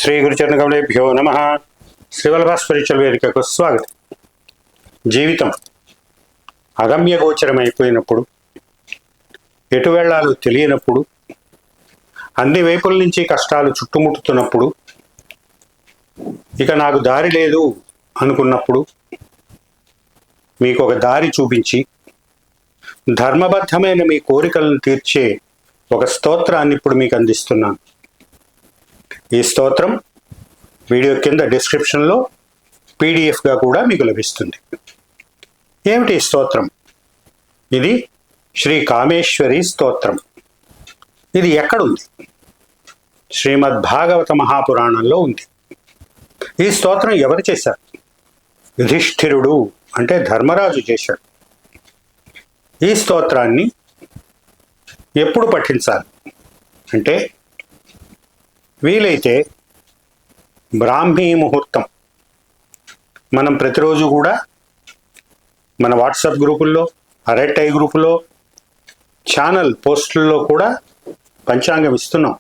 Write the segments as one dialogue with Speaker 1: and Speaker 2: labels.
Speaker 1: శ్రీ గురుచరణకమలేభ్యో నమ. శ్రీవల్లభ స్పిరిచువల్ వేదికకు స్వాగతం. జీవితం అగమ్య గోచరమైపోయినప్పుడు, ఎటు వెళ్లాలో తెలియనప్పుడు, అన్ని వైపుల నుంచి కష్టాలు చుట్టుముట్టుతున్నప్పుడు, ఇక నాకు దారి లేదు అనుకున్నప్పుడు మీకు ఒక దారి చూపించి ధర్మబద్ధమైన మీ కోరికలను తీర్చే ఒక స్తోత్రాన్ని ఇప్పుడు మీకు అందిస్తున్నాను. ఈ స్తోత్రం వీడియో కింద డిస్క్రిప్షన్లో పీడిఎఫ్గా కూడా మీకు లభిస్తుంది. ఏమిటి ఈ స్తోత్రం? ఇది శ్రీ కామేశ్వరి స్తోత్రం. ఇది ఎక్కడుంది? శ్రీమద్ భాగవత మహాపురాణంలో ఉంది. ఈ స్తోత్రం ఎవరు చేశారు? యుధిష్ఠిరుడు అంటే ధర్మరాజు చేశాడు. ఈ స్తోత్రాన్ని ఎప్పుడు పఠించాలి అంటే, వీలైతే బ్రాహ్మీ ముహూర్తం. మనం ప్రతిరోజు కూడా మన వాట్సాప్ గ్రూపుల్లో, అరెట్టై గ్రూపులో, ఛానల్ పోస్టుల్లో కూడా పంచాంగం ఇస్తున్నాం.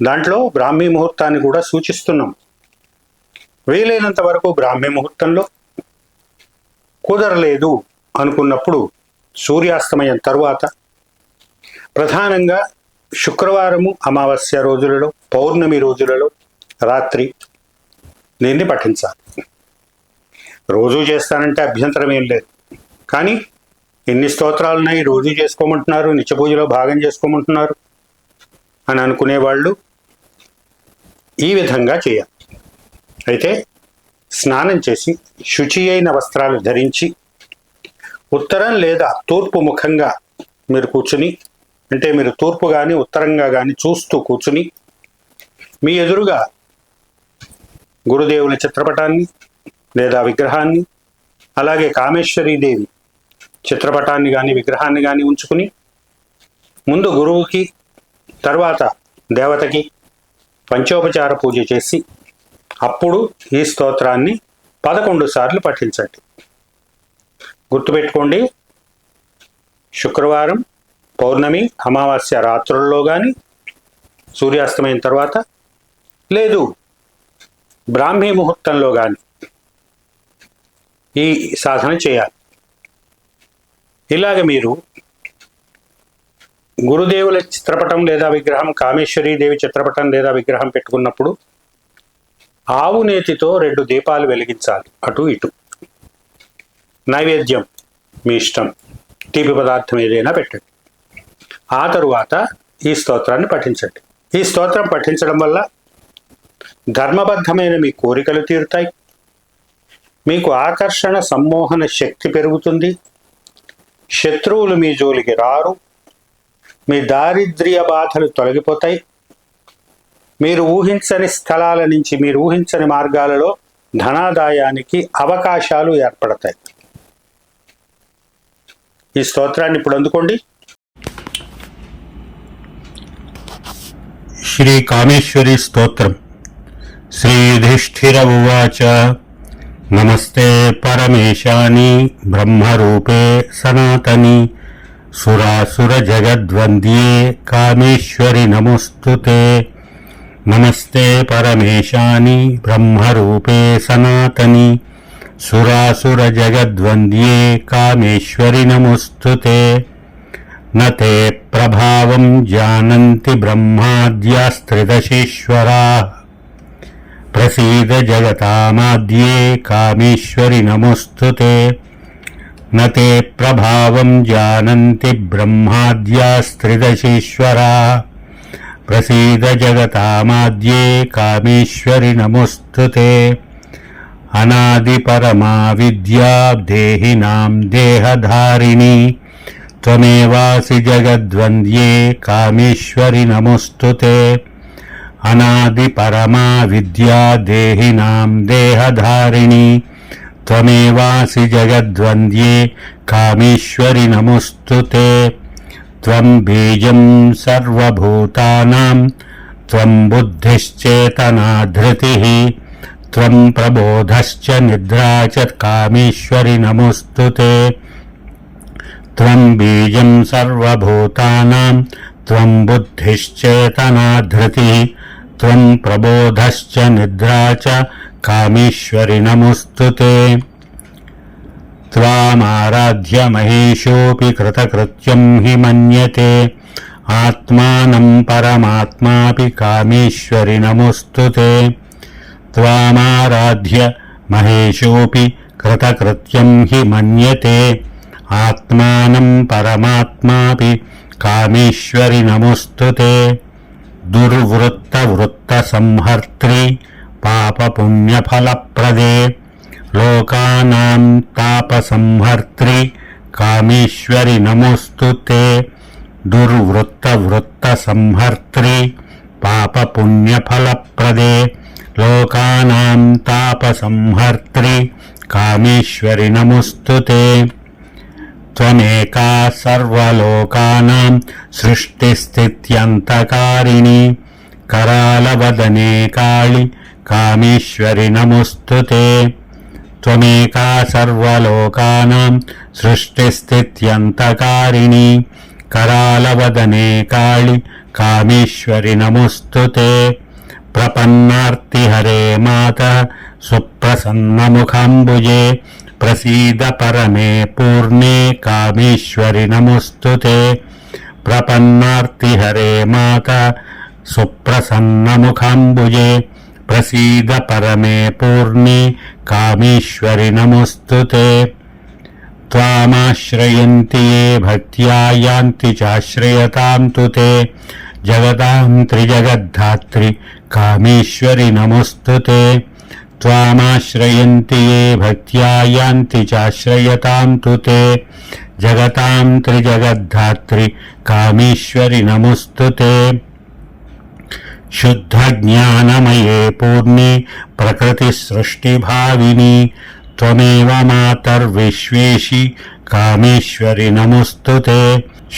Speaker 1: దాంట్లో బ్రాహ్మీ ముహూర్తాన్ని కూడా సూచిస్తున్నాం. వీలైనంత వరకు బ్రాహ్మీ ముహూర్తంలో, కుదరలేదు అనుకున్నప్పుడు సూర్యాస్తమయం తరువాత, ప్రధానంగా శుక్రవారము, అమావాస్య రోజులలో, పౌర్ణమి రోజులలో రాత్రి దీన్ని పఠించాలి. రోజూ చేస్తానంటే అభ్యంతరం ఏం లేదు. కానీ ఎన్ని స్తోత్రాలు ఉన్నాయి, రోజు చేసుకోమంటున్నారు, నిత్య పూజలో భాగం చేసుకోమంటున్నారు అని అనుకునేవాళ్ళు ఈ విధంగా చేయాలి. అయితే స్నానం చేసి శుచి అయిన వస్త్రాలు ధరించి ఉత్తరం లేదా తూర్పు ముఖంగా మీరు కూర్చుని, అంటే మీరు తూర్పు కానీ ఉత్తరంగా కానీ చూస్తూ కూర్చుని, మీ ఎదురుగా గురుదేవుల చిత్రపటాన్ని లేదా విగ్రహాన్ని, అలాగే కామేశ్వరీదేవి చిత్రపటాన్ని కానీ విగ్రహాన్ని కానీ ఉంచుకుని, ముందు గురువుకి తర్వాత దేవతకి పంచోపచార పూజ చేసి అప్పుడు ఈ స్తోత్రాన్ని 11 సార్లు పఠించండి. గుర్తుపెట్టుకోండి, శుక్రవారం, పౌర్ణమి, అమావాస్య రాత్రుల్లో కానీ, సూర్యాస్తమయం తర్వాత, లేదు బ్రాహ్మీ ముహూర్తంలో కానీ ఈ సాధన చేయాలి. ఇలాగ మీరు గురుదేవుల చిత్రపటం లేదా విగ్రహం, కామేశ్వరీదేవి చిత్రపటం లేదా విగ్రహం పెట్టుకున్నప్పుడు ఆవు నేతితో 2 దీపాలు వెలిగించాలి, అటు ఇటు. నైవేద్యం మీ ఇష్టం, తీపి పదార్థం ఏదైనా పెట్టండి. ఆ తరువాత ఈ స్తోత్రాన్ని పఠించండి. ఈ స్తోత్రం పఠించడం వల్ల ధర్మబద్ధమైన మీ కోరికలు తీరుతాయి, మీకు ఆకర్షణ సమ్మోహన శక్తి పెరుగుతుంది, శత్రువులు మీ జోలికి రారు, మీ దారిద్ర్య బాధలు తొలగిపోతాయి, మీరు ఊహించని స్థలాల నుంచి, మీరు ఊహించని మార్గాలలో ధనాదాయానికి అవకాశాలు ఏర్పడతాయి. ఈ స్తోత్రాన్ని ఇప్పుడు అందుకోండి. శ్రీ కామేశ్వరి స్తోత్రం. శ్రీ యుధిష్ఠిర ఉవాచ. నమస్తే పరమేశాని బ్రహ్మరూపే సనాతని సురాసుర జగద్వంద్యే కామేశ్వరి నమోస్తుతే. నమస్తే పరమేశాని బ్రహ్మరూపే సనాతని సురాసుర జగద్వంద్యే కామేశ్వరి నమోస్తుతే. నతే ప్రభావం జానంతి బ్రహ్మాద్యాస్త్రిదశేశ్వరాః ప్రసీద జగతామాద్యే కామేశ్వరి నమోస్తుతే. నతే ప్రభావం జానంతి బ్రహ్మాద్యాస్త్రిదశేశ్వరాః ప్రసీద జగతామాద్యే కామేశ్వరి నమోస్తుతే. అనాది పరమా విద్యా దేహినాం దేహధారిణి త్వమేవాసి జగద్వంద్యే కామేశ్వరి నమోస్తుతే. అనాది పరమా విద్యా దేహినాం దేహధారిణి త్వమేవాసి జగద్వంద్యే కామేశ్వరి నమోస్తుతే. త్వం బీజం సర్వభూతానాం త్వం బుద్ధిశ్చేతనా ధృతిః త్వం ప్రబోధశ్చ నిద్రా చ కామేశ్వరి నమోస్తుతే. త్వం బీజం సర్వభూతానాం త్వం బుద్ధిశ్చేతనా ధృతిః త్వం ప్రబోధశ్చ నిద్రా చ కామేశ్వరి నమోస్తుతే. త్వామారాధ్య మహేశోऽపి కృతకృత్యం హి మన్యతే ఆత్మానం పరమాత్మాపి కామేశ్వరి నమోస్తుతే. త్వామారాధ్య మహేశోऽపి కృతకృత్యం హి మన్యతే ఆత్మానం పరమాత్మాపి కామేశ్వరి నమోస్తుతే. దుర్వృత్త సంహర్త్రి పాపపుణ్యఫలప్రదే లోకానాం తాపసంహర్త్రి కామేశ్వరి నమోస్తుతే. దుర్వృత్త సంహర్త్రి పాపపుణ్యఫలప్రదే లోకానాం తాపసంహర్త్రి కామేశ్వరి నమోస్తుతే. త్వమేకా సర్వలోకానాం సృష్టిస్థిత్యంతకారిణి కరాలవదనే కాళి కామేశ్వరి నమోస్తుతే. త్వమేకా సర్వలోకానాం సృష్టిస్థిత్యంతకారిణి కరాలవదనే కాళి కామేశ్వరి నమోస్తుతే. ప్రపన్నార్తిహరే మాతః సుప్రసన్నముఖాంబుజే ప్రసీద పరమే పూర్ణే కామేశ్వరి నమోస్తుతే. ప్రపన్నార్తిహరే మాతః సుప్రసన్నముఖాంబుజే ప్రసీద పరమే పూర్ణే కామేశ్వరి నమోస్తుతే. త్వామాశ్రయంతి యే భక్త్యా యాంతి చాశ్రయతాం తు తే జగతాం త్రిజగద్ధాత్రి కామేశ్వరి నమోస్తుతే. త్వామాశ్రయంతి యే భక్త్యా యాంతి చాశ్రయతాం తు తే జగతాం త్రిజగద్ధాత్రి కామేశ్వరి నమోస్తుతే. శుద్ధ జ్ఞానమయే పూర్ణే ప్రకృతి సృష్టిభావిని త్వమేవ మాతర్విశ్వేషి కామేశ్వరి నమోస్తుతే.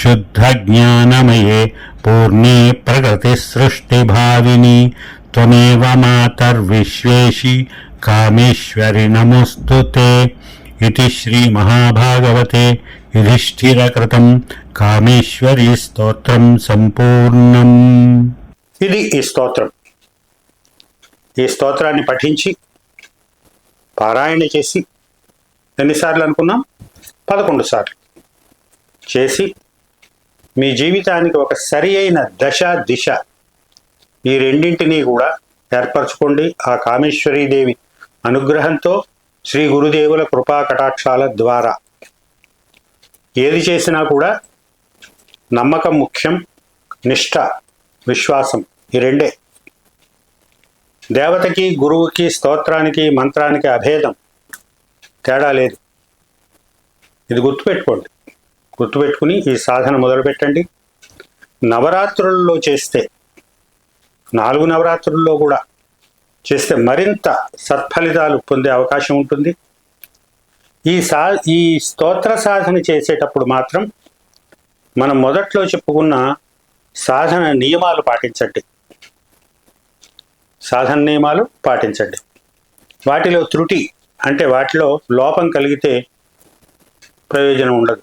Speaker 1: శుద్ధ జ్ఞానమయే పూర్ణే ప్రకృతి సృష్టిభావిని త్వమేవ మాతర్విశ్వేషి కామేశ్వరి నమోస్తుతే. ఇది శ్రీ మహాభాగవతే యుధిష్ఠిరకృతం కామేశ్వరీ స్తోత్రం సంపూర్ణం. ఇది ఈ స్తోత్రం. ఈ స్తోత్రాన్ని పఠించి పారాయణ చేసి ఎన్నిసార్లు అనుకున్నాం? 11 సార్లు చేసి మీ జీవితానికి ఒక సరి అయిన దశ దిశ ఈ రెండింటినీ కూడా ఏర్పరచుకోండి. ఆ కామేశ్వరీదేవి అనుగ్రహంతో శ్రీ గురుదేవుల కృపా కటాక్షాల ద్వారా ఏది చేసినా కూడా నమ్మకం ముఖ్యం, నిష్ఠ విశ్వాసం ఈ రెండే. దేవతకి గురువుకి స్తోత్రానికి మంత్రానికి అభేదం, తేడా లేదు. ఇది గుర్తుపెట్టుకోండి. గుర్తుపెట్టుకుని ఈ సాధన మొదలుపెట్టండి. నవరాత్రుల్లో చేస్తే 4 నవరాత్రుల్లో కూడా చేస్తే మరింత సత్ఫలితాలు పొందే అవకాశం ఉంటుంది. ఈ స్తోత్ర సాధన చేసేటప్పుడు మాత్రం మనం మొదట్లో చెప్పుకున్న సాధన నియమాలు పాటించండి. సాధన నియమాలు పాటించండి. వాటిలో త్రుటి అంటే వాటిలో లోపం కలిగితే ప్రయోజనం ఉండదు.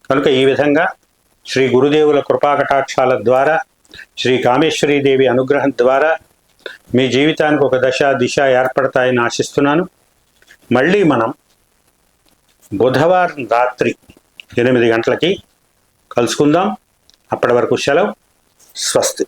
Speaker 1: కనుక ఈ విధంగా శ్రీ గురుదేవుల కృపాకటాక్షాల ద్వారా, శ్రీ కామేశ్వరీదేవి అనుగ్రహం ద్వారా మీ జీవితానికి ఒక దశ దిశ ఏర్పడతాయని ఆశిస్తున్నాను. మళ్ళీ మనం బుధవారం రాత్రి 8 గంటలకి కలుసుకుందాం. అప్పటి వరకు సెలవు. స్వస్తి.